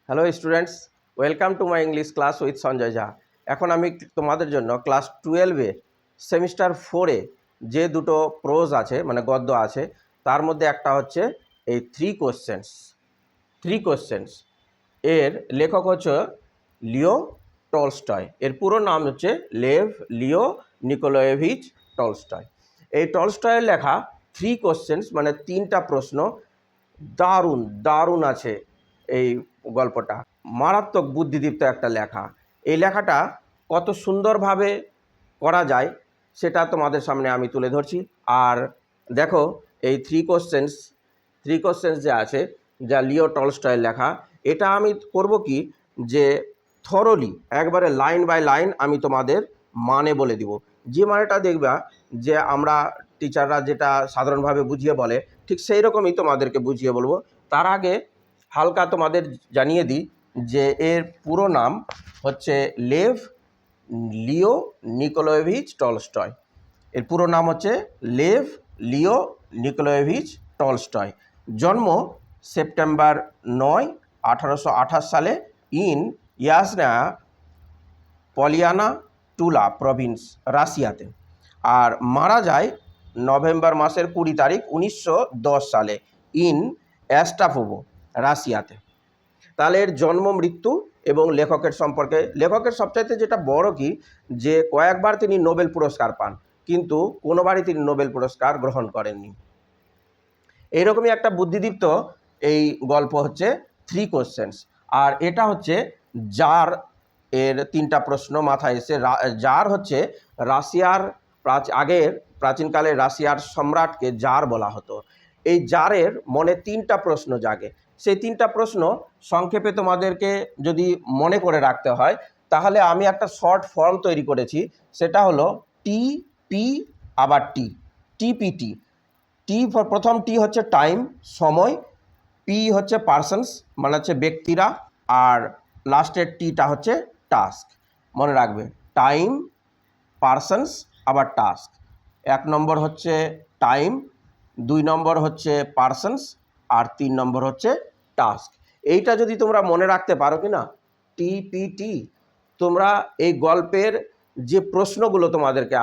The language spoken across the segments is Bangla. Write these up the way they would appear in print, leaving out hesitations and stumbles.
Hello students, welcome to my English class with Sanjay Jha. এখন আমি তোমাদের জন্য ক্লাস 12-এ সেমিস্টার 4-এ যে দুটো প্রোজ আছে মানে গদ্য আছে, তার মধ্যে একটা হচ্ছে এই থ্রি কোশ্চেন্স। এর লেখক হচ্ছে লিও টলস্টয়। এর পুরো নাম হচ্ছে লেভ লিও নিকোলায়েভিচ টলস্টয়। এই টলস্টয়ের লেখা থ্রি কোশ্চেন্স মানে তিনটা প্রশ্ন, দারুণ দারুণ আছে। এই গল্পটা মারাত্মক বুদ্ধিদীপ্ত একটা লেখা। এই লেখাটা কত সুন্দরভাবে করা যায় সেটা তোমাদের সামনে আমি তুলে ধরছি। আর দেখো, এই থ্রি কোশ্চেন্স যে আছে, যা লিও টলস্টয়ের লেখা, এটা আমি করব কি যে থরলি একবারে লাইন বাই লাইন আমি তোমাদের মানে বলে দিব। যে মানেটা দেখবা যে আমরা টিচাররা যেটা সাধারণভাবে বুঝিয়ে বলে, ঠিক সেই রকমই তোমাদেরকে বুঝিয়ে বলবো। তার আগে হালকা তোমাদের জানিয়ে দিই যে এর পুরো নাম হচ্ছে লেভ লিও নিকোলায়েভিচ টলস্টয়। এর পুরো নাম হচ্ছে লেভ লিও নিকোলায়েভিচ টলস্টয়। জন্ম সেপ্টেম্বর 9, 1828 সালে ইন ইয়াজনা পলিয়ানা টুলা প্রভিন্স, রাশিয়াতে। আর মারা যায় নভেম্বর মাসের 20 তারিখ 1910 সালে ইন অ্যাস্টাফোভো, রাশিয়াতে। তাহলে এর জন্ম, মৃত্যু এবং লেখকের সম্পর্কে। লেখকের সবচাইতে যেটা বড় কি যে কয়েকবার তিনি নোবেল পুরস্কার পান, কিন্তু কোনোবারই তিনি নোবেল পুরস্কার গ্রহণ করেননি। এইরকমই একটা বুদ্ধিদীপ্ত এই গল্প হচ্ছে থ্রি কোশ্চেন্স। আর এটা হচ্ছে জার এর তিনটা প্রশ্ন মাথায় এসে। জার হচ্ছে রাশিয়ার আগের প্রাচীনকালে রাশিয়ার সম্রাটকে জার বলা হতো। এই জারের মনে তিনটা প্রশ্ন জাগে। সেই তিনটা প্রশ্ন সংক্ষেপে তোমাদেরকে যদি মনে করে রাখতে হয়, তাহলে আমি একটা শর্ট ফর্ম তৈরি করেছি। সেটা হলো টি পি আবার টিপিটি। প্রথম টি হচ্ছে টাইম, সময়। পি হচ্ছে পার্সনস মানে হচ্ছে ব্যক্তিরা। আর লাস্টের টিটা হচ্ছে টাস্ক। মনে রাখবে, টাইম, পার্সনস আবার টাস্ক। 1 নম্বর হচ্ছে টাইম, 2 নম্বর হচ্ছে পার্সনস, আর 3 নম্বর হচ্ছে টাস্ক। এইটা যদি তোমরা মনে রাখতে পারো কি না, টিপিটি, তোমরা এই গল্পের যে প্রশ্নগুলো তোমাদেরকে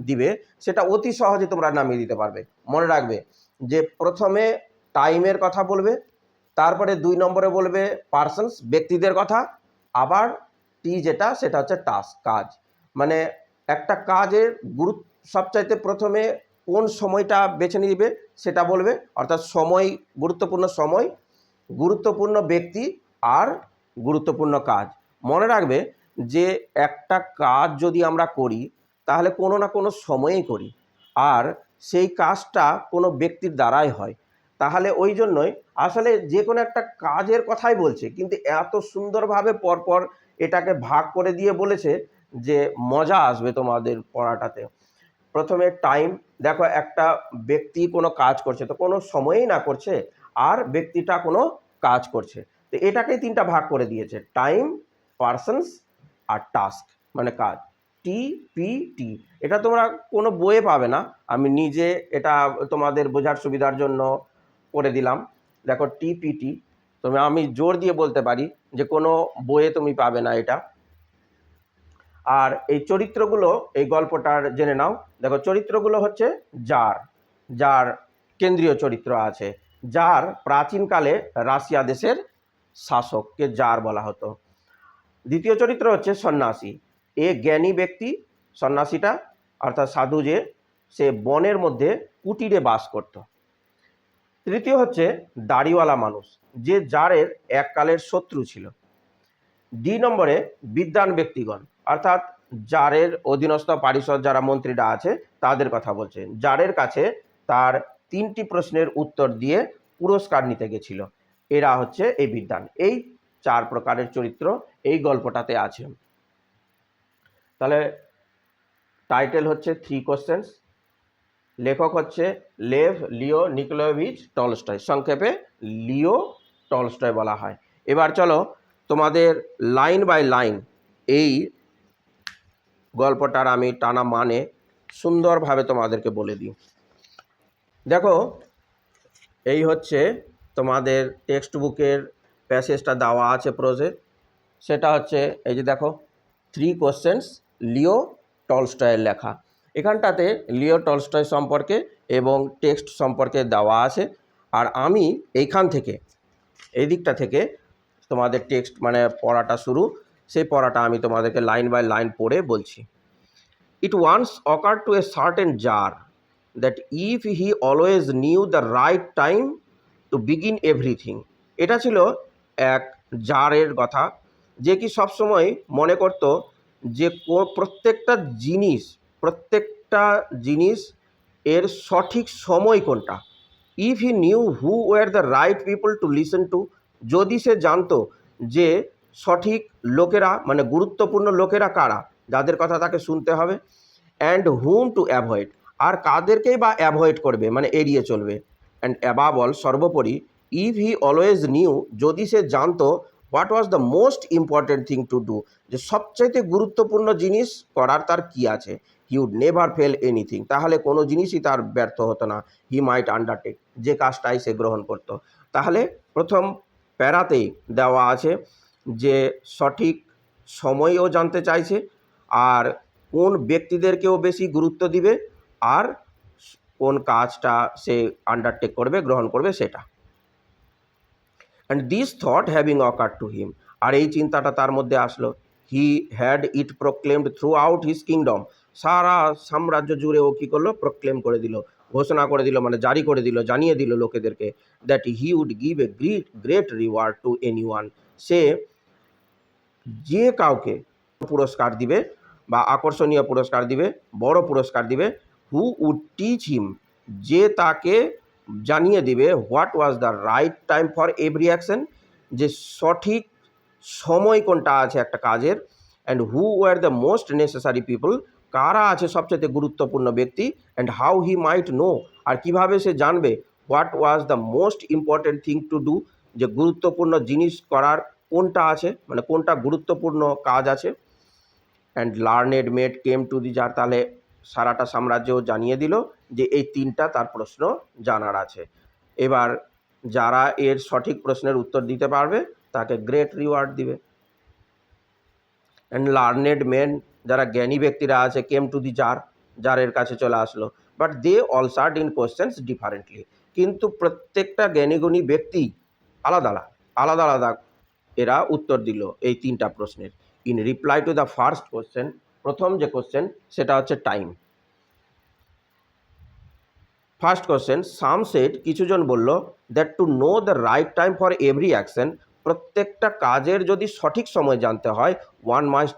দিবে সেটা অতি সহজে তোমরা নামিয়ে দিতে পারবে। মনে রাখবে যে প্রথমে টাইমের কথা বলবে, তারপরে 2 নম্বরে বলবে পার্সনস, ব্যক্তিদের কথা, আবার টি যেটা সেটা হচ্ছে টাস্ক, কাজ। মানে একটা কাজের সবচাইতে প্রথমে কোন সময়টা বেছে নিবে সেটা বলবে, অর্থাৎ সময়, গুরুত্বপূর্ণ সময়, গুরুত্বপূর্ণ ব্যক্তি আর গুরুত্বপূর্ণ কাজ। মনে রাখবে যে একটা কাজ যদি আমরা করি তাহলে কোনো না কোনো সময়েই করি, আর সেই কাজটা কোনো ব্যক্তির দ্বারাই হয়। তাহলে ওই জন্যই আসলে যে কোনো একটা কাজের কথাই বলছে, কিন্তু এত সুন্দরভাবে পরপর এটাকে ভাগ করে দিয়ে বলেছে যে মজা আসবে তোমাদের পড়াটাতে। প্রথমে টাইম, দেখো একটা ব্যক্তি কোনো কাজ করছে, তো কোনো সময়ই না করছে, আর ব্যক্তিটা কোনো কাজ করছে, তো এটাকেই 3টা ভাগ করে দিয়েছে, টাইম, পার্সনস আর টাস্ক মানে কাজ। টিপিটি এটা তোমরা কোনো বইয়ে পাবে না, আমি নিজে এটা তোমাদের বোঝার সুবিধার জন্য করে দিলাম। দেখো টিপিটি আমি জোর দিয়ে বলতে পারি যে কোনো বইয়ে তুমি পাবে না এটা। আর এই চরিত্রগুলো এই গল্পটার জেনে নাও। দেখো চরিত্রগুলো হচ্ছে যার কেন্দ্রীয় চরিত্র আছে। যার প্রাচীনকালে রাশিয়া দেশের শাসককে জার বলা হতো। দ্বিতীয় চরিত্র হচ্ছে সন্ন্যাসী। এ জ্ঞানী ব্যক্তি, সন্ন্যাসীটা অর্থাৎ সাধু, যে সে বনের মধ্যে কুটিরে বাস করত। তৃতীয় হচ্ছে দাড়িওয়ালা মানুষ, যে জারের এককালের শত্রু ছিল। 2 নম্বরে বিদ্বান ব্যক্তিগণ, অর্থাৎ জারের অধীনস্থ পারিষদ যারা মন্ত্রীরা আছে তাদের কথা বলছে। জারের কাছে তার 3টি প্রশ্নের উত্তর দিয়ে পুরস্কার নিতে গেছিল, এরা হচ্ছে এই বিদ্বান। এই 4 প্রকারের চরিত্র এই গল্পটাতে আছে। তাহলে টাইটেল হচ্ছে থ্রি কোশ্চেন্স, লেখক হচ্ছে লেভ লিও নিকোলায়েভিচ টলস্টয়, সংক্ষেপে লিও টলস্টয় বলা হয়। এবার চলো তোমাদের লাইন বাই লাইন এই গল্পটার আমি টানা মানে সুন্দরভাবে তোমাদেরকে বলে দিই। দেখো, এই হচ্ছে তোমাদের টেক্সট বুকের প্যাসেজটা দেওয়া আছে প্রোজে, সেটা হচ্ছে এই যে দেখো 3 কোশ্চেন্স লিও টলস্টয়ের লেখা। এখানটাতে লিও টলস্টয় সম্পর্কে এবং টেক্সট সম্পর্কে দেওয়া আছে। আর আমি এইখান থেকে এই দিকটা থেকে তোমাদের টেক্সট মানে পড়াটা শুরু, সেই পড়াটা আমি তোমাদেরকে লাইন বাই লাইন পড়ে বলছি। It once occurred to a certain jar that if he always knew the right time to begin everything, এটা ছিল এক জারের কথা, যে কি সবসময় মনে করত যে প্রত্যেকটা জিনিস এর সঠিক সময় কোনটা। If he knew who were the right people to listen to, যদি সে জানতো যে সঠিক লোকেরা মানে গুরুত্বপূর্ণ লোকেরা কারা, যাদের কথা তাকে শুনতে হবে, অ্যান্ড হুম টু অ্যাভয়েড, আর কাদেরকেই বা অ্যাভয়েড করবে মানে এড়িয়ে চলবে, অ্যান্ড অ্যাবাভ অল সর্বোপরি ইফ হি অলওয়েজ নিউ, যদি সে জানতো what was the most important thing to do, যে সবচাইতে গুরুত্বপূর্ণ জিনিস করার তার কি আছে, he would never fail anything, তাহলে কোনো জিনিসই তার ব্যর্থ হতো না, হি মাইট আন্ডারটেক, যে কাজটাই সে গ্রহণ করত। তাহলে প্রথম প্যারাতেই দেওয়া আছে যে সঠিক সময়ও জানতে চাইছে, আর কোন ব্যক্তিদেরকেও বেশি গুরুত্ব দিবে, আর কোন কাজটা সে আন্ডারটেক করবে গ্রহণ করবে সেটা। And this thought having occur to him, আর এই চিন্তাটা তার মধ্যে আসলো, he had it proclaimed throughout his kingdom, সারা সাম্রাজ্য জুড়ে ও কী করলো, প্রোক্লেম করে দিল, ঘোষণা করে দিল, মানে জারি করে দিল, জানিয়ে দিল লোকেদেরকে, that he would give a great reward to anyone, সে যে কাউকে পুরস্কার দিবে বা আকর্ষণীয় পুরস্কার দিবে, বড় পুরস্কার দিবে, হু উড টিচ হিম, যে তাকে জানিয়ে দিবে what was the right time for every action, যে সঠিক সময় কোনটা আছে একটা কাজের, and who were the most necessary people, কারা আছে সবচেয়ে গুরুত্বপূর্ণ ব্যক্তি, and how he might know, আর কিভাবে সে জানবে what was the most important thing to do, যে গুরুত্বপূর্ণ জিনিস করার কোনটা আছে মানে কোনটা গুরুত্বপূর্ণ কাজ আছে। And learned made came to the czar, তাহলে সারাটা সাম্রাজ্যও জানিয়ে দিল যে এই তিনটা তার প্রশ্ন জানার আছে। এবার যারা এর সঠিক প্রশ্নের উত্তর দিতে পারবে তাকে গ্রেট রিওয়ার্ড দিবে। অ্যান্ড লার্নেড মেন, যারা জ্ঞানী ব্যক্তিরা আছে, কেম টু দি জারের কাছে চলে আসলো, but they answered in questions differently, কিন্তু প্রত্যেকটা জ্ঞানীগুণী ব্যক্তি আলাদা আলাদা এরা উত্তর দিল এই তিনটা প্রশ্নের। In reply to the first question, প্রথম যে কোশ্চেন সেটা হচ্ছে টাইম। ফার্স্ট কোশ্চেন, সাম সেড, কিছুজন বলল, that to know the right time for every action, প্রত্যেকটা কাজের যদি সঠিক সময় জানতে হয়, one must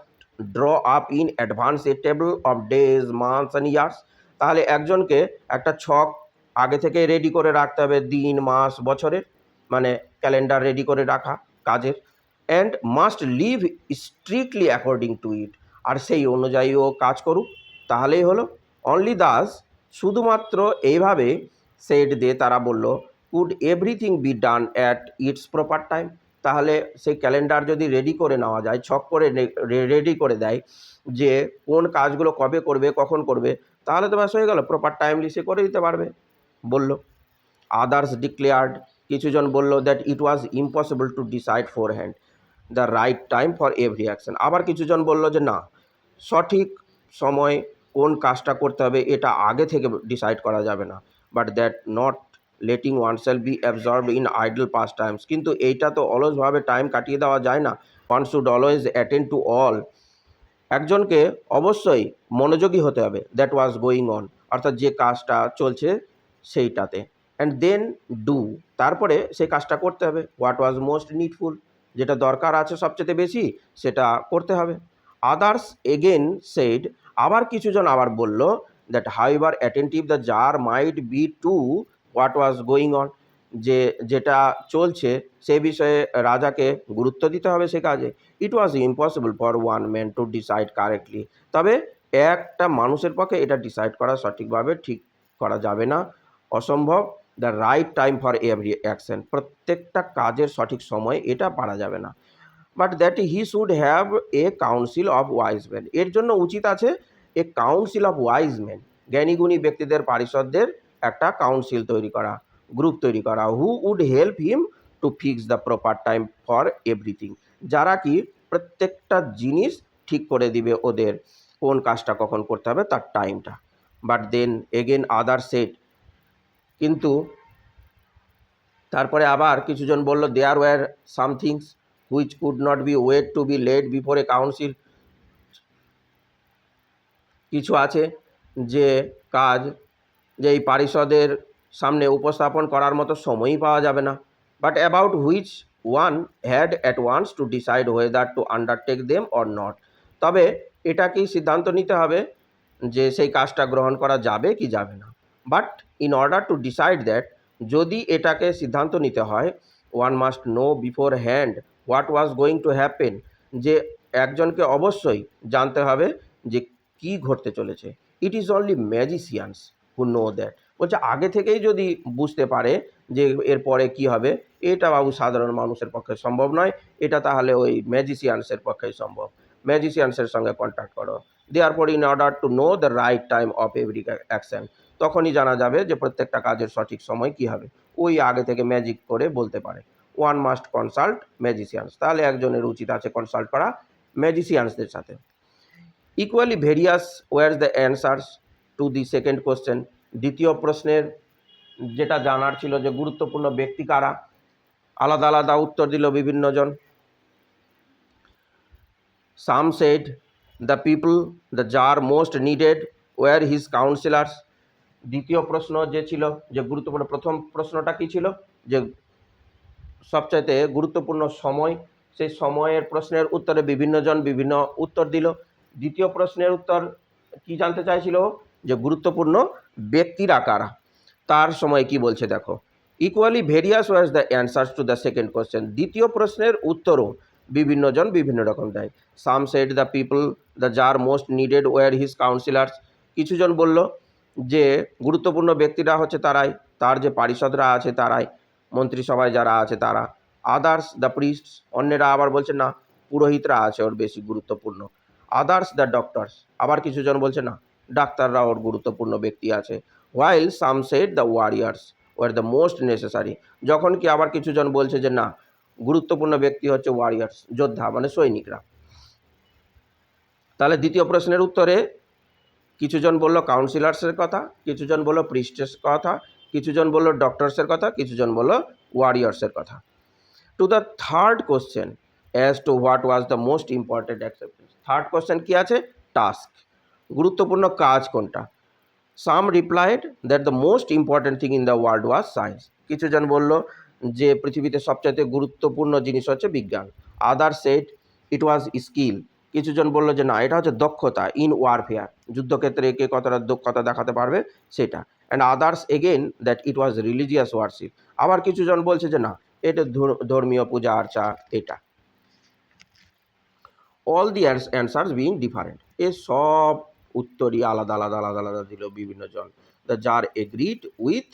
draw up in advance a table of days months and years, তাহলে একজনকে একটা ছক আগে থেকে রেডি করে রাখতে হবে, দিন মাস বছরের, মানে ক্যালেন্ডার রেডি করে রাখা কাজের, and must live strictly according to it, আর সেই অনুযায়ী ও কাজ করুক, তাহলেই হলো। অনলি দাস, শুধুমাত্র এইভাবে সেট দিয়ে তারা বলল, could everything be done at it's proper time, তাহলে সেই ক্যালেন্ডার যদি রেডি করে নেওয়া যায়, ছক করে রেডি করে দেয় যে কোন কাজগুলো কবে করবে কখন করবে, তাহলে তো ব্যাস হয়ে গেল, প্রপার টাইমলি সে করে দিতে পারবে বলল। আদার্স ডিক্লেয়ার্ড, কিছুজন বলল, that it was impossible to decide four hand the right time for every action, আবার কিছুজন বলল যে না, সঠিক সময় কোন কাজটা করতে হবে এটা আগে থেকে ডিসাইড করা যাবে না, but that not letting oneself be absorb in idle pass times, কিন্তু এইটা তো অলসভাবে টাইম কাটিয়ে দেওয়া যায় না, one should always attend to all, একজনকে অবশ্যই মনোযোগী হতে হবে, দ্যাট ওয়াজ গোয়িং অন, অর্থাৎ যে কাজটা চলছে সেইটাতে, অ্যান্ড দেন ডু, তারপরে সেই কাজটা করতে হবে, হোয়াট ওয়াজ মোস্ট নিডফুল, যেটা দরকার আছে সবচেয়ে বেশি সেটা করতে হবে। আদার্স এগেন সেড, আবার কিছুজন আবার বলল, that however attentive the tsar might be to what was going on, যে যেটা চলছে সে বিষয়ে রাজাকে গুরুত্ব দিতে হবে সে কাজে। It was impossible for one man to decide correctly, তবে একটা মানুষের পক্ষে এটা ডিসাইড করা সঠিকভাবে ঠিক করা যাবে না, অসম্ভব। The right time for every action, প্রত্যেকটা কাজের সঠিক সময় এটা পারা যাবে না, but that he should have a council of wise man, এর জন্য উচিত আছে a council of wise man, জ্ঞানীগুণী ব্যক্তিদের পারিষদদের একটা কাউন্সিল তৈরি করা, গ্রুপ তৈরি করা, who would help him to fix the proper time for everything, যারা কি প্রত্যেকটা জিনিস ঠিক করে দিবে ওদের কোন কাজটা কখন করতে হবে তার টাইমটা। But then again other set, কিন্তু তারপরে আবার কিছুজন বলল there were some things which could not be wait to be laid before a council, কিছু আছে যে কাজ যে এই পারিষদের সামনে উপস্থাপন করার মতো সময়ই পাওয়া যাবে না, but about which one had at once to decide whether to undertake them or not, তবে এটা কি সিদ্ধান্ত নিতে হবে যে সেই কাজটা গ্রহণ করা যাবে কি যাবে না। But in order to decide that, যদি এটাকে সিদ্ধান্ত নিতে হয়, one must know before hand what was going to happen, যে একজনকে অবশ্যই জানতে হবে যে কি ঘটতে চলেছে। It is only magicians who know that, বলছে আগে থেকেই যদি বুঝতে পারে যে এরপরে কি হবে, এটা বাবু সাধারণ মানুষের পক্ষে সম্ভব নয়, এটা তাহলে ওই ম্যাজিশিয়ানসের পক্ষেই সম্ভব। ম্যাজিশিয়ানসের সঙ্গে কন্ট্যাক্ট করো। Therefore in order to know the right time of every action, তখনই জানা যাবে যে প্রত্যেকটা কাজের সঠিক সময় কি হবে, ওই আগে থেকে ম্যাজিক করে বলতে পারে। ওয়ান মাস্ট কনসাল্ট ম্যাজিশিয়ানস, তাহলে একজনের উচিত আছে কনসাল্ট করা ম্যাজিশিয়ানসদের সাথে। Equally various were the answers to the second question, দ্বিতীয় প্রশ্নের যেটা জানার ছিল যে গুরুত্বপূর্ণ ব্যক্তি কারা, আলাদা আলাদা উত্তর দিল বিভিন্ন জন। Some said the people the যার most needed were his councillors, দ্বিতীয় প্রশ্ন যে ছিল যে গুরুত্বপূর্ণ, প্রথম প্রশ্নটা কি ছিল যে সবচাইতে গুরুত্বপূর্ণ সময়, সেই সময়ের প্রশ্নের উত্তরে বিভিন্ন জন বিভিন্ন উত্তর দিল। দ্বিতীয় প্রশ্নের উত্তর কি জানতে চাইছিল যে গুরুত্বপূর্ণ ব্যক্তিরা কারা, তার সময় কি বলছে দেখো। Equally various was the answers to the second question, দ্বিতীয় প্রশ্নের উত্তরও বিভিন্ন জন বিভিন্ন রকম দেয়। Some said the people the যার most needed were his councillors, কিছুজন বলল যে গুরুত্বপূর্ণ ব্যক্তিরা হচ্ছে তারাই, তার যে পারিষদরা আছে তারাই, মন্ত্রিসভায় যারা আছে তারা। আদার্স দ্য প্রিস্টস, অন্যেরা আবার বলছে না পুরোহিতরা আছে ওর বেশি গুরুত্বপূর্ণ। আদার্স দ্য ডক্টরস, আবার কিছুজন বলছে না ডাক্তাররা ওর গুরুত্বপূর্ণ ব্যক্তি আছে। While some said the warriors were the most necessary, যখন কি আবার কিছুজন বলছে যে না গুরুত্বপূর্ণ ব্যক্তি হচ্ছে ওয়ারিয়ার্স, যোদ্ধা মানে সৈনিকরা। তাহলে দ্বিতীয় প্রশ্নের উত্তরে কিছুজন বলল কাউন্সিলার্সের কথা, কিছুজন বলল প্রিস্টের কথা, কিছুজন বলল ডক্টরসের কথা, কিছুজন বলল ওয়ারিয়ার্সের কথা। To the third question as to what was the most important acceptance, third question কী আছে, টাস্ক, গুরুত্বপূর্ণ কাজ কোনটা। Some replied that the most important thing in the world was science, কিছুজন বলল যে পৃথিবীতে সবচাইতে গুরুত্বপূর্ণ জিনিস হচ্ছে বিজ্ঞান। আদার সেড ইট ওয়াজ স্কিল, কিছুজন বলল যে না এটা হচ্ছে দক্ষতা, ইন ওয়ারফেয়ার, যুদ্ধক্ষেত্রে কে কতটা দক্ষতা দেখাতে পারবে সেটা। And others again that it was religious warship, আবার কিছুজন বলছে যে না এটা ধর্মীয় পূজা আর্চা এটা। All the answers being different, এ সব উত্তরই আলাদা আলাদা আলাদা আলাদা দিল বিভিন্ন জন। দ্য যার agreed with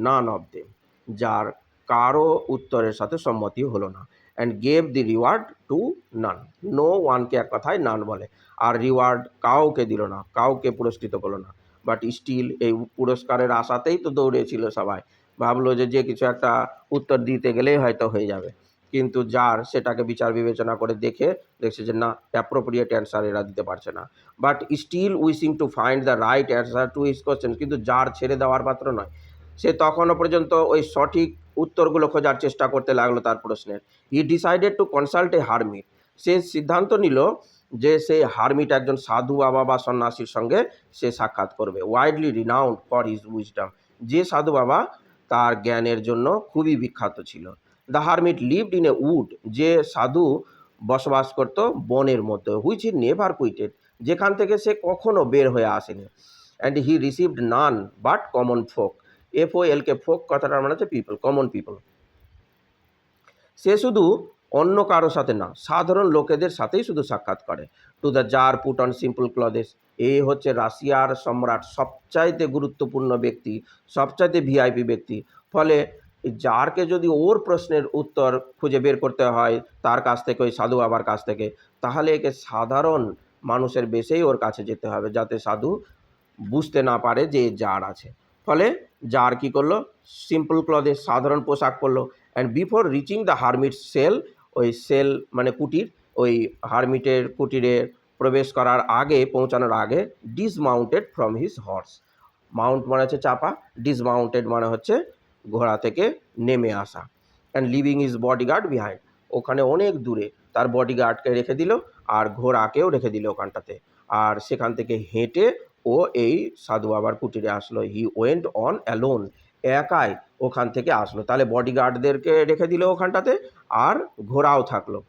none of them, যার কারো উত্তরের সাথে সম্মতি হলো না। And gave the reward to none, no ওয়ানকে এক কথায় নান বলে, আর রিওয়ার্ড কাউকে দিল না, কাউকে পুরস্কৃত করলো না। বাট স্টিল এই পুরস্কারের আশাতেই তো দৌড়েছিল সবাই, ভাবলো যে কিছু একটা উত্তর দিতে গেলেই হয়তো হয়ে যাবে, কিন্তু যার সেটাকে বিচার বিবেচনা করে দেখছে যে না অ্যাপ্রোপ্রিয়েট অ্যান্সার এরা দিতে পারছে না। But still wishing to find the right answer to his question, কিন্তু যার ছেড়ে দেওয়ার পাত্র নয়, সে তখনও পর্যন্ত ওই সঠিক উত্তরগুলো খোঁজার চেষ্টা করতে লাগলো তার প্রশ্নের। He decided to consult a hermit, সে সিদ্ধান্ত নিল যে সেই হারমিট একজন সাধু বাবা বা সন্ন্যাসীর সঙ্গে সে সাক্ষাৎ করবে। Widely renowned for his wisdom, যে সাধু বাবা তার জ্ঞানের জন্য খুবই বিখ্যাত ছিল। The hermit lived in a wood, যে সাধু বসবাস করত বনের মধ্যে। হুইচ হি নেভার কুইটেড, যেখান থেকে সে কখনো বের হয়ে আসেনি। And he received none but common folk, FOLK folk কথাটার মানে হচ্ছে পিপল, কমন পিপল। সে শুধু অন্য কারো সাথে না, সাধারণ লোকেদের সাথেই শুধু সাক্ষাৎ করে। To the tsar put on simple clothes, এই হচ্ছে রাশিয়ার সম্রাট, সবচাইতে গুরুত্বপূর্ণ ব্যক্তি, সবচাইতে VIP ব্যক্তি। ফলে জারকে যদি ওর প্রশ্নের উত্তর খুঁজে বের করতে হয় তার কাছ থেকে, ওই সাধু বাবার কাছ থেকে, তাহলে একে সাধারণ মানুষের বেশেই ওর কাছে যেতে হবে, যাতে সাধু বুঝতে না পারে যে জার আছে। ফলে জার কী করলো, সিম্পল ক্লথে সাধারণ পোশাক পরলো। And before reaching the hermit cell, ওই সেল মানে কুটির, ওই হারমিটের কুটিরে প্রবেশ করার আগে, পৌঁছানোর আগে, ডিসমাউন্টেড ফ্রম হিজ হর্স, মাউন্ট মানে হচ্ছে চাপা, ডিসমাউন্টেড মানে হচ্ছে ঘোড়া থেকে নেমে আসা, and living his bodyguard behind, ওখানে অনেক দূরে তার বডিগার্ডকে রেখে দিল আর ঘোড়াকেও রেখে দিল ওখানটাতে, আর সেখান থেকে হেঁটে ও এই সাধু বাবার কুটিরে আসলো। হি ওয়েন্ট অন অ্যালোন, একাই ওখান থেকে আসলো, তাহলে বডিগার্ডদেরকে রেখে দিল ওখানটাতে আর ঘোড়াও থাকলো।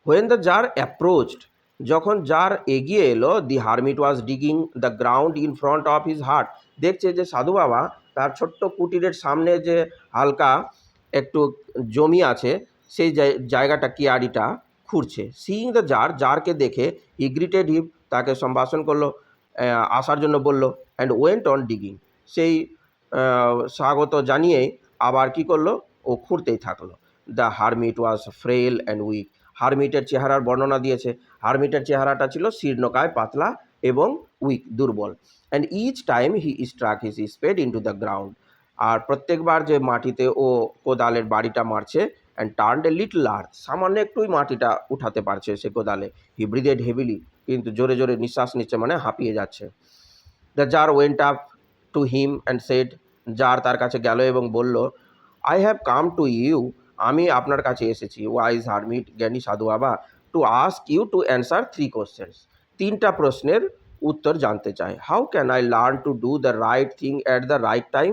হোয়েন দ্য জার অ্যাপ্রোচড, যখন জার এগিয়ে এলো, the hermit was digging the ground in front of his heart, দেখছে যে সাধু বাবা তার ছোট্ট কুটিরের সামনে যে হালকা একটু জমি আছে সেই জায়গাটা কিয়ারিটা খুঁড়ছে। সিইং দ্য জার, জারকে দেখে হি গ্রিটেড হিম, তাকে সম্ভাষণ করলো, আসার জন্য বলল, অ্যান্ড ওয়েন্ট অন ডিগিং, সেই স্বাগত জানিয়েই আবার কি করলো, ও খুঁড়তেই থাকলো। The hermit was frail and weak, হারমিটের চেহারার বর্ণনা দিয়েছে, হারমিটের চেহারাটা ছিল শীর্ণকায়, পাতলা এবং উইক, দুর্বল। And each time he struck his spade into the ground, আর প্রত্যেকবার যে মাটিতে ও কোদালের বাড়িটা মারছে, and turned a little earth, সামান্য একটুই মাটিটা উঠাতে পারছে সে কোদালে। হি ব্রিদেড হেভিলি, কিন্তু জোরে জোরে নিঃশ্বাস নিচ্ছে মানে হাঁপিয়ে যাচ্ছে। The jar went up to him and said, tsar তার কাছে গেল এবং বলল, I have come to you, আমি আপনার কাছে এসেছি, ওয়াইজ হারমিট, জ্ঞানী সাধু বাবা, to ask you to answer 3 questions, 3টা প্রশ্নের উত্তর জানতে চাই। How can I learn to do the right thing at the right time,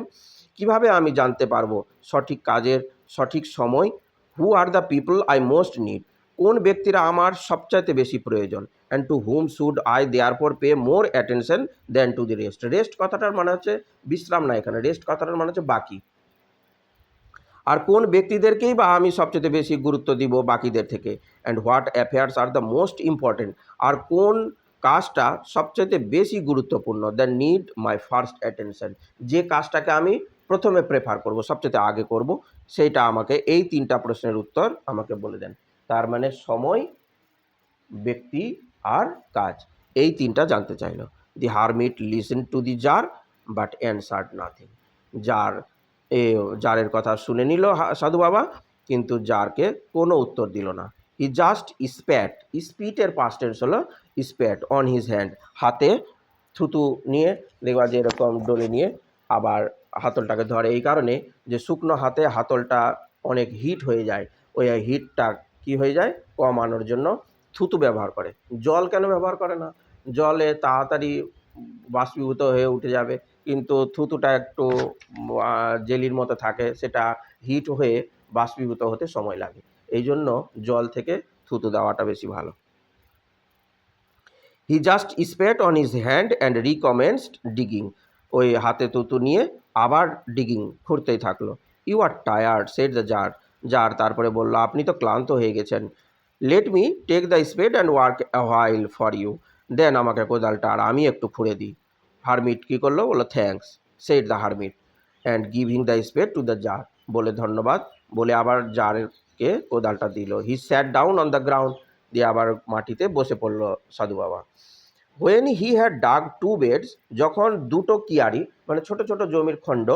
কীভাবে আমি জানতে পারবো সঠিক কাজের সঠিক সময়। Who are the people I most need, কোন ব্যক্তিরা আমার সবচাইতে বেশি প্রয়োজন। And to whom should I therefore pay more attention than to the rest, rest কথাটার মানে হচ্ছে বিশ্রাম না, এখানে রেস্ট কথাটার মানে হচ্ছে বাকি। আর কোন ব্যক্তিদেরকেই বা আমি সবচেয়ে বেশি গুরুত্ব দিব বাকিদের থেকে। And what affairs are the most important, আর কোন কাজটা সবচেয়ে বেশি গুরুত্বপূর্ণ, the need my first attention, যে কাজটাকে আমি প্রথমে প্রেফার করব, সবচেয়ে আগে করব, সেইটা আমাকে, এই 3টা প্রশ্নের উত্তর আমাকে বলে দেন। তার মানে সময়, ব্যক্তি আর কাজ, এই 3টা জানতে চাইল। The hermit listen to the tsar but answered nothing, tsar জারের কথা শুনে নিল সাধু বাবা, কিন্তু জারকে কোনো উত্তর দিল না। He just spat, স্পিটের past tense হলো স্প্যাট, অন হিজ হ্যান্ড, হাতে থুতু নিয়ে, দেখবা যে এরকম ডলে নিয়ে আবার হাতলটাকে ধরে, এই কারণে যে শুকনো হাতে হাতলটা অনেক হিট হয়ে যায়, ওই হিটটা কি হয়ে যায় কমানোর জন্য থুতু ব্যবহার করে। জল কেন ব্যবহার করে না, জলে তাড়াতাড়ি বাষ্পীভূত হয়ে উঠে যাবে, কিন্তু থুতুটা একটু জেলির মতো থাকে, সেটা হিট হয়ে বাষ্পীভূত হতে সময় লাগে, এই জন্য জল থেকে থুতু দেওয়াটা বেশি ভালো। He just spat on his hand and recommenced digging, ওই হাতে থুতু নিয়ে আবার ডিগিং, খুঁড়তেই থাকলো। You are tired said the jar, tsar তারপরে বলল, আপনি তো ক্লান্ত হয়ে গেছেন। Let me take the spade and work a while for you, then আমাকে কোদালটা আর আমি একটু খুঁড়ে দিই। হারমিট কী করলো, বললো thanks said the hermit and giving the spade to the tsar, বলে ধন্যবাদ বলে আবার জারকে কোদালটা দিল। He sat down on the ground, দিয়ে আবার মাটিতে বসে পড়লো সাধু বাবা। When he had dug 2 beds, যখন 2টো কিয়ারি মানে ছোট ছোট জমির খণ্ড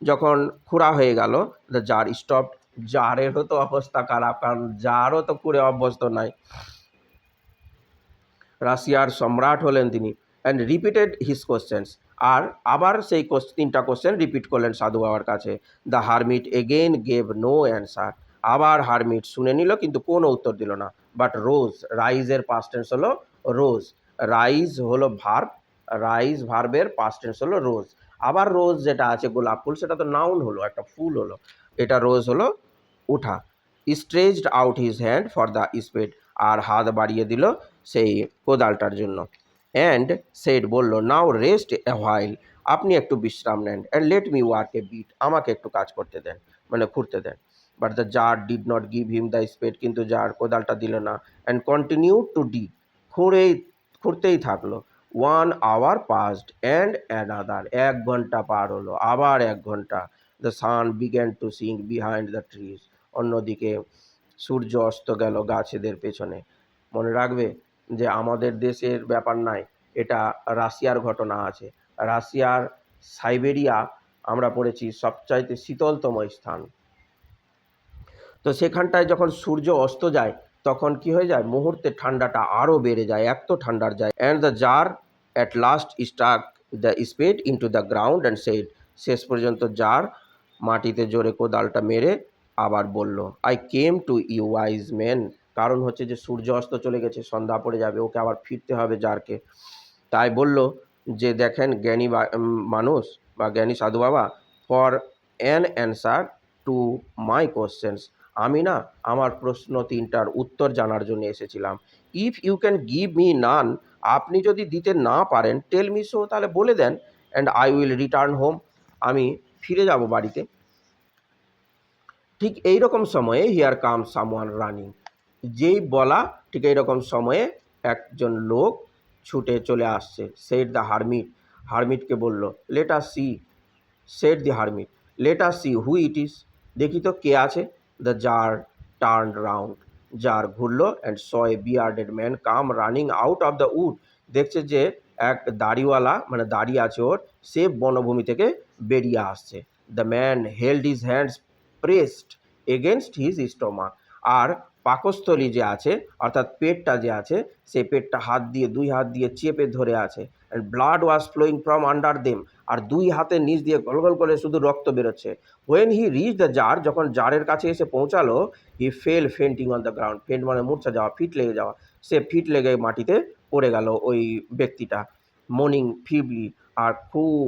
যখন খুঁড়া হয়ে গেল, দ্য জার স্টপ, জারেরও তো অবস্থা খারাপ, কারণ জারও তো খুঁড়ে অভ্যস্ত নাই, রাশিয়ার সম্রাট হলেন তিনি। অ্যান্ড রিপিটেড হিজ কোশ্চেন্স, আর আবার সেই 3টা কোশ্চেন রিপিট করলেন সাধু বাবার কাছে। The hermit again gave no answer, আবার হারমিট শুনে নিল কিন্তু কোনো উত্তর দিল না। বাট রোজ, রাইজের পাস্ট টেন্স হলো রোজ, রাইজ হলো ভার্ব, রাইজ ভার্বের পাস্ট টেন্স হলো রোজ। আবার রোজ যেটা আছে গোলাপ ফুল, সেটা তো নাউন হলো, একটা ফুল হলো, এটা রোজ হলো উঠা। Stretched out his hand for the spade, আর হাত বাড়িয়ে দিল সেই কোদালটার জন্য। অ্যান্ড সেড বলল, নাও রেস্ট এ হোয়াইল, আপনি একটু বিশ্রাম নেন। And let me work a bit, আমাকে একটু কাজ করতে দেন, মানে খুঁড়তে দেন। But the Tsar did not give him the spade, কিন্তু জার কোদালটা দিল না। অ্যান্ড কন্টিনিউ টু ডিগ, খুঁড়তেই থাকলো। 1 hour পাসড অ্যান্ড অ্যানাদার, 1 ঘন্টা পার হলো, আবার 1 ঘন্টা। The sun began to sink behind the trees, অন্যদিকে সূর্য অস্ত গেল গাছেদের পেছনে। মনে রাখবে যে আমাদের দেশের ব্যাপার নাই, এটা রাশিয়ার ঘটনা আছে। রাশিয়ার সাইবেরিয়া আমরা পড়েছি সবচাইতে শীতলতম স্থান। তো সেখানটায় যখন সূর্য অস্ত যায় তখন কি হয়ে যায়, মুহূর্তে ঠান্ডাটা আরও বেড়ে যায়, এত ঠান্ডার যায়। And the tsar at last stuck the spade into the ground and said, শেষ পর্যন্ত জার মাটিতে জোরে কোদালটা মেরে আবার বলল, I came to you wise men. কারণ হচ্ছে যে সূর্য অস্ত চলে গেছে, সন্ধ্যা পড়ে যাবে, ওকে আবার ফিরতে হবে জারকে। তাই বলল যে দেখেন জ্ঞানী মানুষ বা জ্ঞানী সাধু বাবা, for an answer to my questions, আমি না আমার প্রশ্ন তিনটার উত্তর জানার জন্য এসেছিলাম। If you can give me none, আপনি যদি দিতে না পারেন, টেল মি সো, তাহলে বলে দেন, and I will return home, আমি ফিরে যাব বাড়িতে। ঠিক এই রকম সময়ে হিয়ার কাম সামওয়ান রানিং, যেই বলা ঠিক এইরকম সময়ে একজন লোক ছুটে চলে আসছে। সেড দ্য হারমিট, হারমিটকে বলল, let us see, said the hermit, let us see who it is, দেখি তো কে আছে। The Tsar turn round, Tsar ঘুরলো and saw a bearded man come running out of the wood, দেখছে যে এক দাড়িওয়ালা মানে দাড়ি আছে ওর, সে বনভূমি থেকে বেরিয়ে আসছে। The man held his hands pressed against his stomach, আর পাকস্থলী যে আছে অর্থাৎ পেটটা যে আছে সেই পেটটা দুই হাত দিয়ে চেপে ধরে আছে। And blood was flowing from under them, আর দুই হাতের নিচ দিয়ে গলগল করে শুধু রক্ত বেরোচ্ছে। When he reach the Tsar, যখন জারের কাছে এসে পৌঁছালো, he fell fainting on the ground, faint মানে মূর্ছা যাওয়া, ফিট লেগে যাওয়া, সে ফিট লেগে মাটিতে পড়ে গেল ওই ব্যক্তিটা, মর্নিং ফিবলি, আর খুব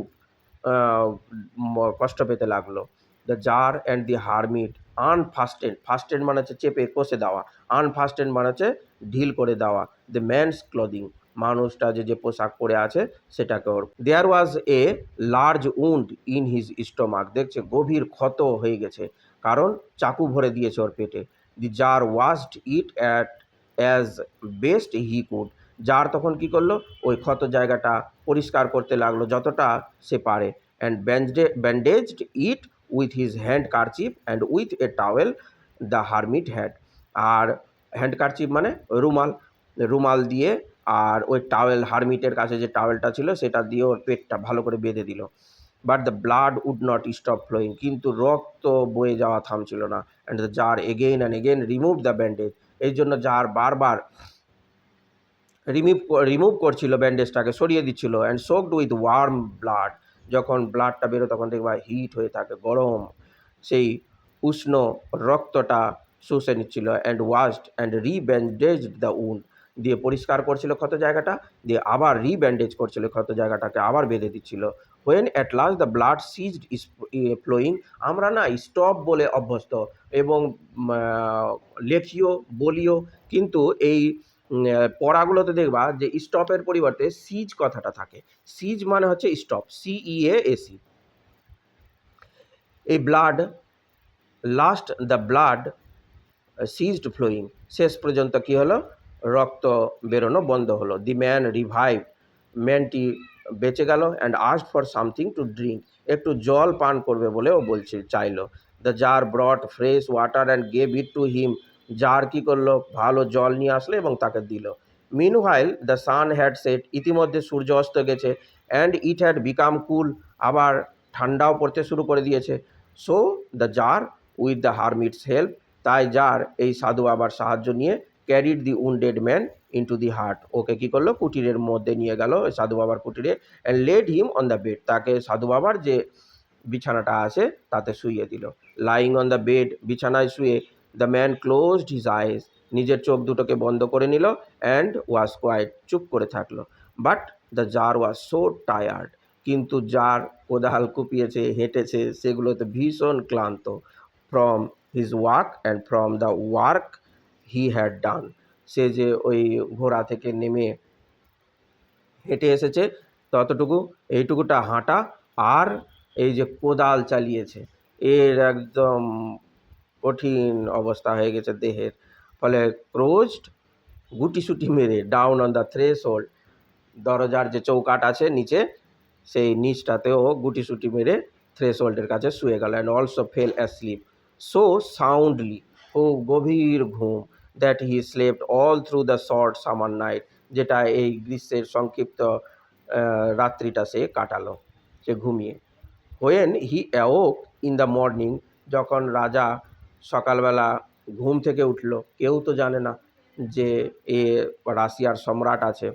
কষ্ট পেতে লাগলো। The Tsar and the hermit unfastened, fastened মানে হচ্ছে চেপে কষে দেওয়া, আনফাস্টেড মানে হচ্ছে ঢিল করে দেওয়া, দ্য ম্যানস ক্লদিং, মানুষটা যে পোশাক পরে আছে সেটাকে ওর। There was a large wound in his stomach, দেখছে গভীর ক্ষত হয়ে গেছে, কারণ চাকু ভরে দিয়েছে ওর পেটে। The Tsar washed it at as best he could, Tsar তখন কি করলো, ওই ক্ষত জায়গাটা পরিষ্কার করতে লাগলো যতটা সে পারে। And bandaged it with his handkerchief and with a towel the hermit had, আর হ্যান্ড কারচিপ মানে রুমাল, রুমাল দিয়ে আর ওই টাওয়েল, হারমিটের কাছে যে টাওয়েলটা ছিল সেটা দিয়ে ওর পেটটা ভালো করে বেঁধে দিল। But the blood would not stop flowing, কিন্তু রক্ত বয়ে যাওয়া থামছিল না। And the tsar again and again remove the bandage, এই জন্য জার বারবার রিমুভ করছিল ব্যান্ডেজটাকে, সরিয়ে দিচ্ছিল। And soaked with warm blood, যখন ব্লাডটা বেরো তখন দেখবা হিট হয়ে থাকে, গরম, সেই উষ্ণ রক্তটা শুষে নিচ্ছিল। And washed and rebandaged the wound, দিয়ে পরিষ্কার করছিল ক্ষত জায়গাটা, দিয়ে আবার রিব্যান্ডেজ করছিল ক্ষত জায়গাটাকে, আবার বেঁধে দিচ্ছিল। When at last the blood ceased flowing, আমরা না স্টপ বলে অভ্যস্ত এবং লেখিও বলিও, কিন্তু এই পড়াগুলোতে দেখবা যে স্টপের পরিবর্তে সিজ কথাটা থাকে। সিজ মানে হচ্ছে স্টপ, CEASE। এই blood last the blood ceased flowing, শেষ পর্যন্ত কি হলো, রক্ত বেরোনো বন্ধ হলো। দি ম্যান রিভাইভ, ম্যানটি বেঁচে গেল। And asked for something to drink, একটু জল পান করবে বলে ও চাইলো। The Tsar brought fresh water and gave it to him, Tsar কী করলো, ভালো জল নিয়ে আসলো এবং তাকে দিল। Meanwhile the sun had set, ইতিমধ্যে সূর্য অস্ত গেছে। And it had become cool, আবার ঠান্ডাও পড়তে শুরু করে দিয়েছে। So the Tsar with the hermit's help, তাই যার এই সাধু বাবার সাহায্য নিয়ে carried the wounded man into the hut, ওকে কী করলো, কুটিরের মধ্যে নিয়ে গেল, সাধু বাবার কুটিরে। And laid him on the bed, তাকে সাধু বাবার যে বিছানাটা আছে তাতে শুইয়ে দিল। লাইং অন দ্য বেড, বিছানায় শুয়ে, the man closed his eyes, নিজের চোখ দুটোকে বন্ধ করে নিল। অ্যান্ড ওয়াজ কোয়াইট, চুপ করে থাকলো। But the Tsar was so tired, কিন্তু যার কোদাল কুপিয়েছে, হেঁটেছে, সেগুলোতে ভীষণ ক্লান্ত। From his work and from the work he had done, সে যে ওই ঘোড়া থেকে নেমে হেঁটে এসেছে ততটুকু, এইটুকুটা হাঁটা, আর এই যে কোদাল চালিয়েছে, এর একদম কঠিন অবস্থা হয়ে গেছে দেহের। ফলে ক্রোজড, গুটিসুটি মেরে, ডাউন অন দ্য থ্রেশহোল্ড, দরজার যে চৌকাট আছে নিচে, সেই নিচটাতেও গুটিসুটি মেরে থ্রেশহোল্ডের কাছে শুয়ে গেল। And also fell asleep so soundly, ও গভীর ঘুম, that he slept all through the short summer night, যেটা এই গ্রীষ্মের সংক্ষিপ্ত রাত্রিটা সে কাটালো, সে ঘুমিয়ে। When he awoke in the morning, যখন রাজা সকালবেলা ঘুম থেকে উঠল, কেউ তো জানে না যে এ রাশিয়ার সম্রাট আছে।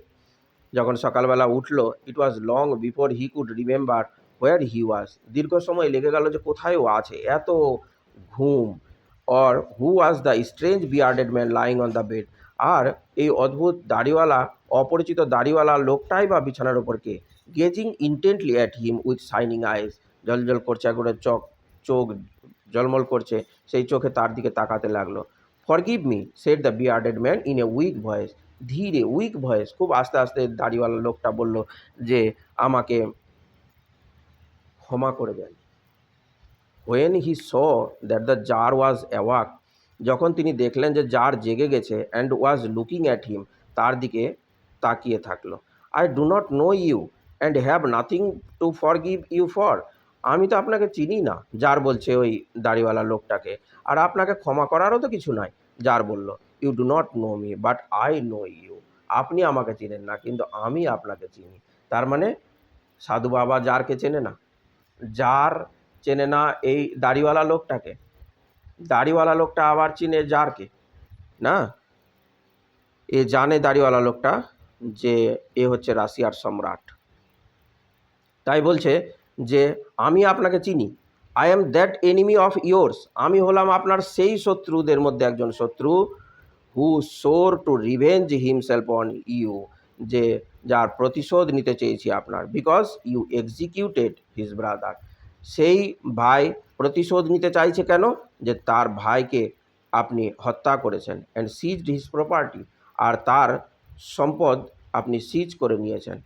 যখন সকালবেলা উঠল, it was long before he could remember where he was, দীর্ঘ সময় লেগে গেল যে কোথায় ও আছে, এত ঘুম। Or who was the strange bearded man lying on the bed, আর এই অদ্ভুত দাড়িওয়ালা, অপরিচিত দাড়িওয়ালা লোকটাই বা বিছানার ওপর কে। Gazing intently at him with shining eyes, জলজল করছে একবারে, চোখ জলমল করছে, সেই চোখে তার দিকে তাকাতে লাগলো। Forgive me said the bearded man in a weak voice, ধীরে উইক ভয়েস, খুব আস্তে আস্তে দাড়িওয়ালা লোকটা বলল যে আমাকে ক্ষমা করে দেন। When he saw that the Tsar was awake, যখন তিনি দেখলেন যে জার জেগে গেছে, and was looking at him, তার দিকে তাকিয়ে থাকলো। I do not know you and have nothing to forgive you for, আমি তো আপনাকে চিনি না, জার বলছে ওই দাড়িওয়ালা লোকটাকে, আর আপনাকে ক্ষমা করারও তো কিছু নাই। জার বলল, you do not know me but I know you, আপনি আমাকে চিনেন না কিন্তু আমি আপনাকে চিনি। তার মানে সাধু বাবা জারকে চেনে না, জার চেনে না এই দাড়িওয়ালা লোকটাকে, দাড়িওয়ালা লোকটা আবার চিনে জারকে না। এ জানে দাড়িওয়ালা লোকটা যে এ হচ্ছে রাশিয়ার সম্রাট। তাই বলছে যে আমি আপনাকে চিনি, I am that enemy of yours, আমি হলাম আপনার সেই শত্রুদের মধ্যে একজন শত্রু, who swore to revenge himself on you, যে যার প্রতিশোধ নিতে চেয়েছি আপনার, because you executed his brother, সেই ভাই প্রতিশোধ নিতে চাইছে কেন, যে তার ভাইকে আপনি হত্যা করেছেন, অ্যান্ড সিজড হিজ প্রপার্টি, আর তার সম্পদ আপনি সিজ করে নিয়েছেন।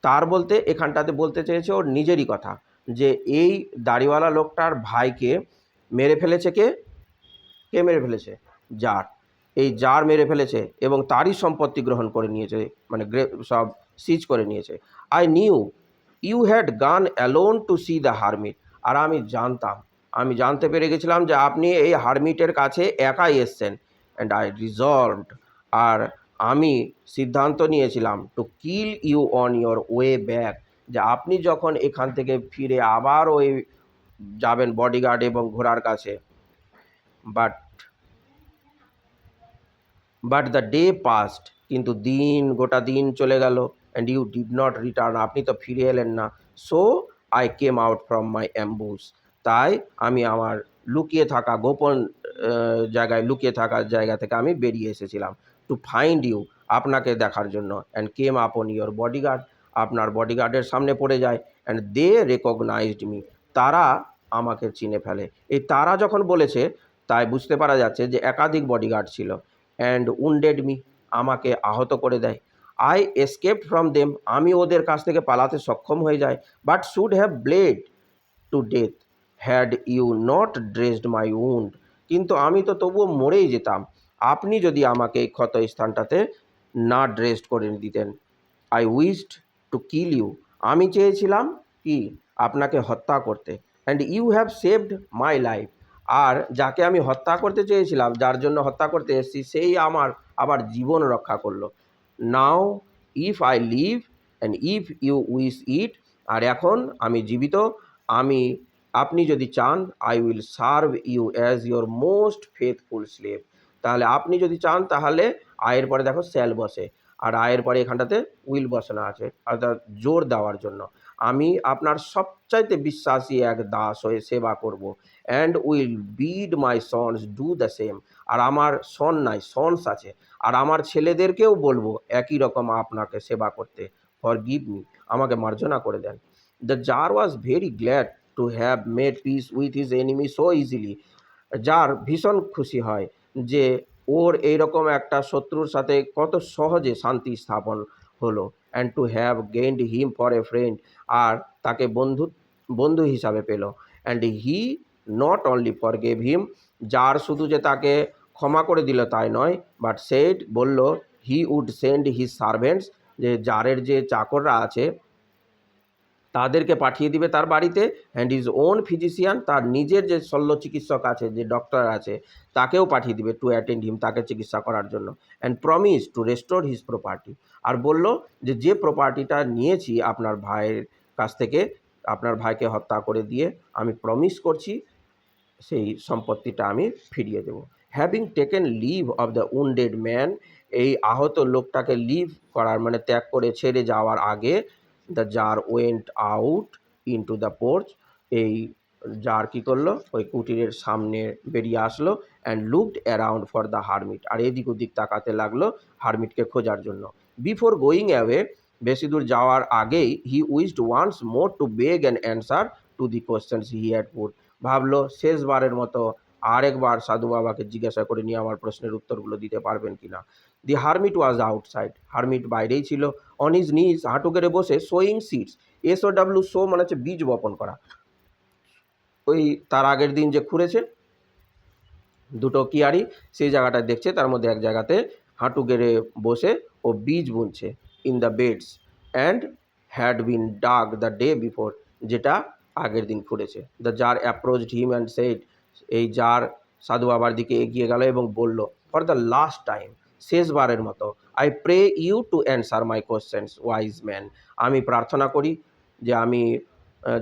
তার বলতে এখানটাতে বলতে চেয়েছে ওর নিজেরই কথা, যে এই দাড়িওয়ালা লোকটার ভাইকে মেরে ফেলেছে কে, কে মেরে ফেলেছে, জার, এই জার মেরে ফেলেছে এবং তারই সম্পত্তি গ্রহণ করে নিয়েছে, মানে সব সিজ করে নিয়েছে। I knew you had gone alone to see the hermit, আর আমি জানতাম, আমি জানতে পেরে গেছিলাম যে আপনি এই হারমিটের কাছে একাই এসছেন, অ্যান্ড আই রিজলভড, আর আমি সিদ্ধান্ত নিয়েছিলাম to kill you on your way back, যে আপনি যখন এখান থেকে ফিরে আবার ওই যাবেন বডিগার্ড এবং ঘোড়ার কাছে। But but the day passed, কিন্তু গোটা দিন চলে গেল, and you did not return, আপনি তো ফিরে এলেন না। So I came out from my ambush, তাই আমি আমার লুকিয়ে থাকা গোপন লুকিয়ে থাকার জায়গা থেকে আমি বেরিয়ে এসেছিলাম, টু ফাইন্ড ইউ, আপনাকে দেখার জন্য, অ্যান্ড কেম আপন ইয়োর বডিগার্ড, আপনার বডিগার্ডের সামনে পড়ে যায়, অ্যান্ড দে রেকগনাইজড মি, তারা আমাকে চিনে ফেলে। এই তারা যখন বলেছে, তাই বুঝতে পারা যাচ্ছে যে একাধিক বডিগার্ড ছিল। অ্যান্ড উন্ডেড মি, আমাকে আহত করে দেয়। আই এসকেপড ফ্রম দেম, আমি ওদের কাছ থেকে পালাতে সক্ষম হয়ে যাই। But should have bled to death had you not dressed my wound, কিন্তু আমি তো তবুও মরেই যেতাম, আপনি যদি আমাকে এই ক্ষত স্থানটাতে না ড্রেসড করে দিতেন। I wished to kill you, আমি চেয়েছিলাম কি, আপনাকে হত্যা করতে। And you have saved my life, আর যাকে আমি হত্যা করতে চেয়েছিলাম, যার জন্য হত্যা করতে এসেছি, সেই আমার আবার জীবন রক্ষা করলো। Now if I live and if you wish it, আর এখন আমি জীবিত, আপনি যদি চান, I will serve you as your most faithful slave, তাহলে আপনি যদি চান, তাহলে আয়ের পরে দেখো স্যাল বসে, আর আয়ের পরে এখানটাতে উইল বসানো আছে, অর্থাৎ জোর দেওয়ার জন্য, আমি আপনার সবচাইতে বিশ্বাসী এক দাস হয়ে সেবা করব। And will bid my sons do the same, আর আমার সন নাই, সন্স আছে, আর আমার ছেলেদেরকেও বলবো একই রকম আপনাকে সেবা করতে। ফর গিভ মি, আমাকে মার্জনা করে দেন। The Tsar was very glad to have made peace with his enemy so easily, যার ভীষণ খুশি হয় যে ওর এইরকম একটা শত্রুর সাথে কত সহজে শান্তি স্থাপন হলো। And to have gained him for a friend, আর তাকে বন্ধু হিসাবে পেল। And he not only forgave him, যার শুধু যে তাকে ক্ষমা করে দিল তাই নয়, বাট সেড, বলল, he would send his servants, যে জারের যে চাকররা আছে তাদেরকে পাঠিয়ে দিবে তার বাড়িতে, অ্যান্ড হিজ ওন ফিজিশিয়ান, তার নিজের যে শল্য চিকিৎসক আছে, যে ডক্টর আছে, তাকেও পাঠিয়ে দিবে টু অ্যাটেন্ড হিম, তাকে চিকিৎসা করার জন্য। And promise to restore his property, আর বলল যে যে প্রপার্টিটা নিয়েছি আপনার ভাইয়ের কাছ থেকে, আপনার ভাইকে হত্যা করে দিয়ে আমি প্রমিস করছি সেই সম্পত্তিটা আমি ফিরিয়ে দেব। Having taken leave of the wounded man, এই আহত লোকটাকে লিভ করার মানে ত্যাগ করে ছেড়ে যাওয়ার আগে, the jar went out into the porch, এই জার কী করলো, ওই কুটিরের সামনে বেরিয়ে আসলো, and looked around for the hermit, আর এদিক ওদিক তাকাতে লাগলো হারমিটকে খোঁজার জন্য। বিফোর গোয়িং অ্যাওয়ে, বেশি দূর যাওয়ার আগেই, he wished once more to beg an answer to the questions he had put, ভাবলো শেষবারের মতো আরেকবার সাধু বাবাকে জিজ্ঞাসা করে নিয়ে আমার প্রশ্নের উত্তরগুলো দিতে পারবেন কিনা। The hermit was outside, hermit বাইরেই ছিল, অন হিজ নিজ, হাঁটু গেড়ে বসে, সোয়িং সিডস, SOW সো মানে হচ্ছে বীজ বপন করা, ওই তার আগের দিন যে খুঁড়েছে দুটো কিয়ারি সেই জায়গাটায় দেখছে, তার মধ্যে এক জায়গাতে হাঁটু গেড়ে বসে ও বীজ বুনছে, in the beds and had been dug the day before, যেটা আগের দিন খুঁড়েছে। The Tsar approached him and said, এই জার সাধু বাবার দিকে এগিয়ে গেল এবং বলল, ফর দ্য লাস্ট টাইম, শেষবারের মতো, I pray you to answer my questions wise man, আমি প্রার্থনা করি যে আমি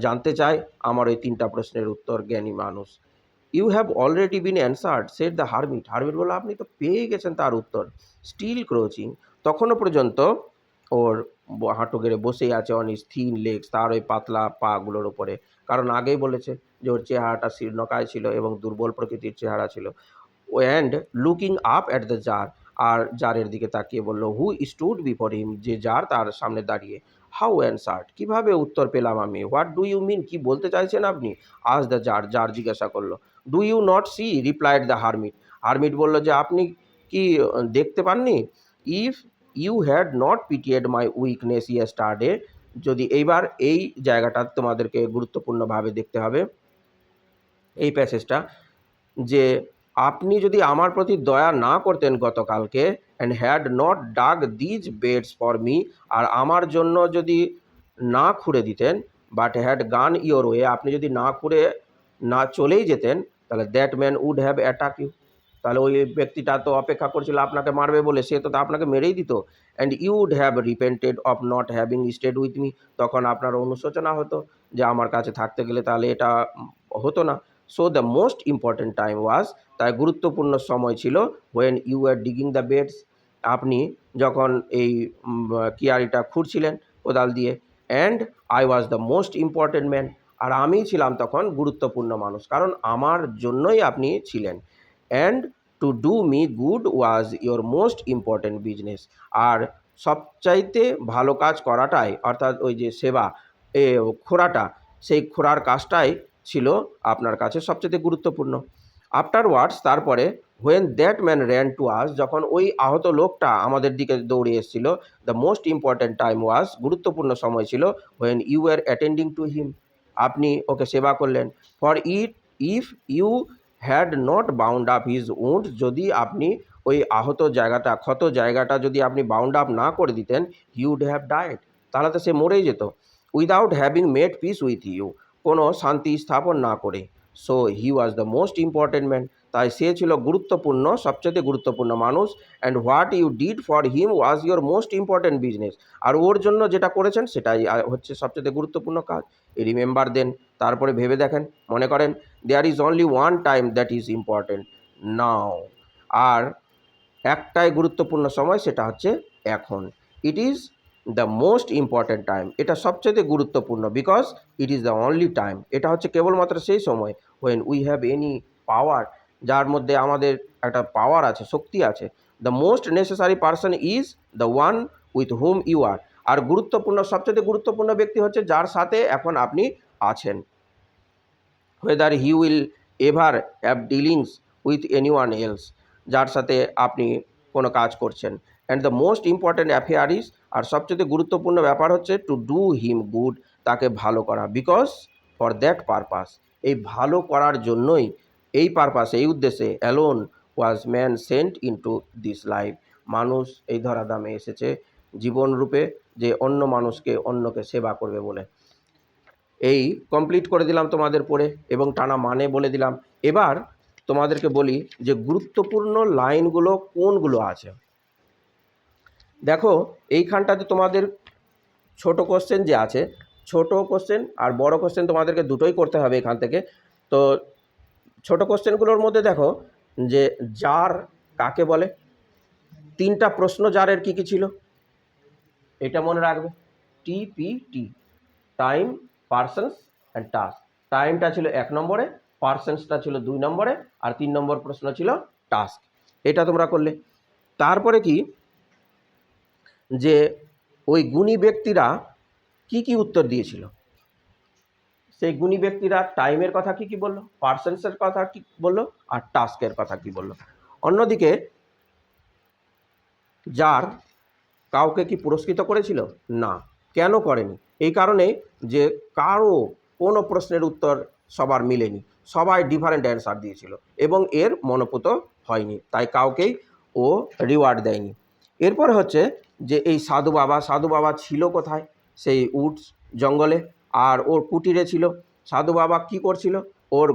জানতে চাই আমার ওই 3টা প্রশ্নের উত্তর, জ্ঞানী মানুষ। You have already been answered said the hermit, hermit বললো আপনি তো পেয়ে গেছেন তার উত্তর। স্টিল ক্রোচিং, তখনও পর্যন্ত ওর হাঁটু গেড়ে বসেই আছে, অন হিজ থিন লেগস, তার ওই পাতলা পাগুলোর ওপরে, কারণ আগেই বলেছে যে ওর চেহারাটা শীর্ণকায় ছিল এবং দুর্বল প্রকৃতির চেহারা ছিল। And looking up at the Tsar, আর জারের দিকে তাকিয়ে বলল, হু স্টুড বিফোর হিম, যে জার তার সামনে দাঁড়িয়ে। হাউ অ্যান্সার্ড, কীভাবে উত্তর পেলাম আমি, হোয়াট ডু ইউ মিন, কী বলতে চাইছেন আপনি, আজ দ্য জার, জার জিজ্ঞাসা করলো। Do you not see, replied the hermit, hermit বলল যে আপনি কি দেখতে পাননি, if you had not pitied my weakness yesterday, যদি এইবার এই জায়গাটা তোমাদেরকে গুরুত্বপূর্ণভাবে দেখতে হবে এই প্যাসেজটা, যে আপনি যদি আমার প্রতি দয়া না করতেন গতকালকে, and had not dug these beds for me, আর আমার জন্য যদি না খুঁড়ে দিতেন, but had gone your way, আপনি যদি না খুঁড়ে না চলেই যেতেন, তাহলে that man would have attack you, তাহলে ওই ব্যক্তিটা তো অপেক্ষা করছিল আপনাকে মারবে বলে, সে তো আপনাকে মেরেই দিত। And you would have repented of not having stayed with me, তখন আপনার অনুশোচনা হতো যে আমার কাছে থাকতে গেলে তাহলে এটা হতো না। So the most important time was, তাই গুরুত্বপূর্ণ সময় ছিল, when you are digging the beds, আপনি যখন এই কিয়ারিটা খুঁড়ছিলেন কোদাল দিয়ে, and I was the most important man, আর আমিই ছিলাম তখন গুরুত্বপূর্ণ মানুষ, কারণ আমার জন্যই আপনি ছিলেন। And to do me good was your most important business, আর সবচাইতে ভালো কাজ করাটাই, অর্থাৎ ওই যে সেবা খোঁড়াটা, সেই খোঁড়ার কাজটাই ছিল আপনার কাছে সবচেয়ে গুরুত্বপূর্ণ। আফটারওয়ার্ডস, তারপরে, when that man ran to us, যখন ওই আহত লোকটা আমাদের দিকে দৌড়ে এসেছিল, the most important time was, গুরুত্বপূর্ণ সময় ছিল, when you were attending to him, আপনি ওকে সেবা করলেন। For if you had not bound up his wound, যদি আপনি ওই আহত জায়গাটা, ক্ষত জায়গাটা যদি আপনি বাউন্ড আপ না করে দিতেন, হি উড হ্যাভ ডায়েড, তাহলে তো সে মরেই যেত। Without having made peace with you, কোনো শান্তি স্থাপন না করে। So he was the most important man, তাই সে ছিল গুরুত্বপূর্ণ, সবচেয়ে গুরুত্বপূর্ণ মানুষ। And what you did for him was your most important business, আর ওর জন্য যেটা করেছেন সেটাই হচ্ছে সবচেয়ে গুরুত্বপূর্ণ কাজ। রিমেম্বার দেন, তারপরে ভেবে দেখেন, মনে করেন, there is only one time that is important now, আর একটাই গুরুত্বপূর্ণ সময়, সেটা হচ্ছে এখন। It is the most important time, এটা সবচেয়ে গুরুত্বপূর্ণ, because it is the only time, এটা হচ্ছে কেবলমাত্র সেই সময়, when we have any power, যার মধ্যে আমাদের একটা পাওয়ার আছে, শক্তি আছে। The most necessary person is the one with whom you are, আর গুরুত্বপূর্ণ, সবচেয়ে গুরুত্বপূর্ণ ব্যক্তি হচ্ছে যার সাথে এখন আপনি আছেন। whether he will ever have dealings with anyone else, যার সাথে আপনি কোনো কাজ করছেন। And the most important affair is, আর সবচেয়ে গুরুত্বপূর্ণ ব্যাপার হচ্ছে, টু ডু হিম গুড, তাকে ভালো করা, বিকজ ফর দ্যাট পারপাস, এই ভালো করার জন্যই, এই পারপাস, এই উদ্দেশ্যে, alone was man sent into this life, মানুষ এই ধরাধামে এসেছে জীবনরূপে, যে অন্য মানুষকে, অন্যকে সেবা করবে বলে। এই কমপ্লিট করে দিলাম তোমাদের পড়ে, এবং টানা মানে বলে দিলাম। এবার তোমাদেরকে বলি যে গুরুত্বপূর্ণ লাইনগুলো কোনগুলো আছে। দেখো এইখানটাতে তোমাদের ছোট কোশ্চেন যে আছে, ছোট কোশ্চেন আর বড় কোশ্চেন তোমাদেরকে দুটোই করতে হবে এখান থেকে। তো ছোট কোশ্চেনগুলোর মধ্যে দেখো যে জার কাকে বলে, 3টা প্রশ্ন জারের কি কি ছিল এটা মনে রাখবে। TPT, time, persons and task. টাইমটা ছিল 1 নম্বরে, পার্সনসটা ছিল 2 নম্বরে, আর 3 নম্বর প্রশ্ন ছিল টাস্ক। এটা তোমরা করলে। তারপরে কি যে ওই গুণী ব্যক্তিরা কি কি উত্তর দিয়েছিল, সেই গুণী ব্যক্তিরা টাইমের কথা কি কি বললো, পার্সনসের কথা কি বললো, আর টাস্কের কথা কি বললো। অন্যদিকে যার কাউকে কি পুরস্কৃত করেছিল? না। কেন করেনি? এই কারণে যে কারো কোনো প্রশ্নের উত্তর সবার মিলেনি, সবাই ডিফারেন্ট অ্যান্সার দিয়েছিল এবং এর মনোপুত হয়নি, তাই কাউকেই ও রিওয়ার্ড দেয়নি। এরপর হচ্ছে যে এই সাধু বাবা ছিল কোথায়? সেই উডস জঙ্গলে, আর ওর কুটিরে ছিল। সাধু বাবা কী করছিল? ওর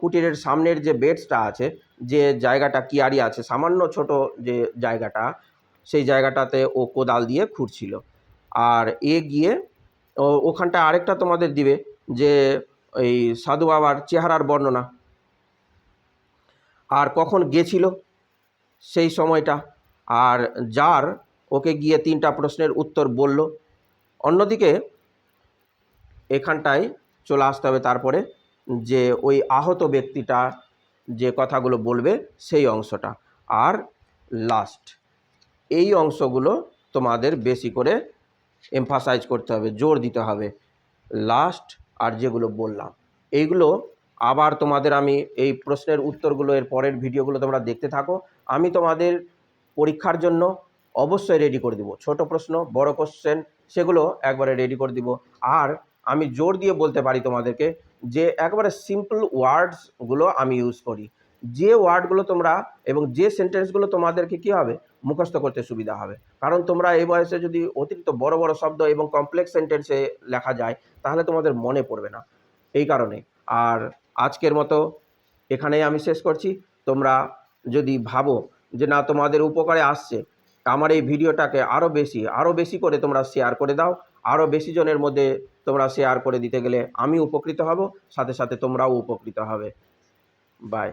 কুটিরের সামনের যে বেডসটা আছে, যে জায়গাটা কিয়ারি আছে, সামান্য ছোট যে জায়গাটা, সেই জায়গাটাতে ও কোদাল দিয়ে খুঁড়ছিল। আর এ গিয়ে ওখানটা আরেকটা তোমাদের দিবে যে এই সাধু বাবার চেহারার বর্ণনা, আর কখন গেছিল সেই সময়টা, আর যার ওকে গিয়ে 3টা প্রশ্নের উত্তর বলল। অন্যদিকে এখানটায় চলে আসতে হবে তারপরে যে ওই আহত ব্যক্তিটা যে কথাগুলো বলবে সেই অংশটা, আর লাস্ট এই অংশগুলো তোমাদের বেশি করে এমফাসাইজ করতে হবে, জোর দিতে হবে। লাস্ট আর যেগুলো বললাম এইগুলো আবার তোমাদের আমি এই প্রশ্নের উত্তরগুলো এর পরের ভিডিওগুলো তোমরা দেখতে থাকো। আমি তোমাদের পরীক্ষার জন্য অবশ্যই রেডি করে দিব, ছোট প্রশ্ন বড় কোশ্চেন সেগুলো একবারে রেডি করে দিব। আর আমি জোর দিয়ে বলতে পারি তোমাদেরকে যে একবারে সিম্পল ওয়ার্ডসগুলো আমি ইউজ করি, যে ওয়ার্ডগুলো তোমরা এবং যে সেন্টেন্সগুলো তোমাদেরকে কী হবে মুখস্থ করতে সুবিধা হবে। কারণ তোমরা এই বয়সে যদি অতিরিক্ত বড় বড় শব্দ এবং কমপ্লেক্স সেন্টেন্সে লেখা যায় তাহলে তোমাদের মনে পড়বে না, এই কারণে। আর আজকের মতো এখানেই আমি শেষ করছি। তোমরা যদি ভাবো যে না তোমাদের উপকারে আসছে, আমার এই ভিডিওটাকে আরও বেশি করে তোমরা শেয়ার করে দাও। আরও বেশি জনের মধ্যে তোমরা শেয়ার করে দিতে গেলে আমি উপকৃত হব, সাথে সাথে তোমরাও উপকৃত হবে। বাই।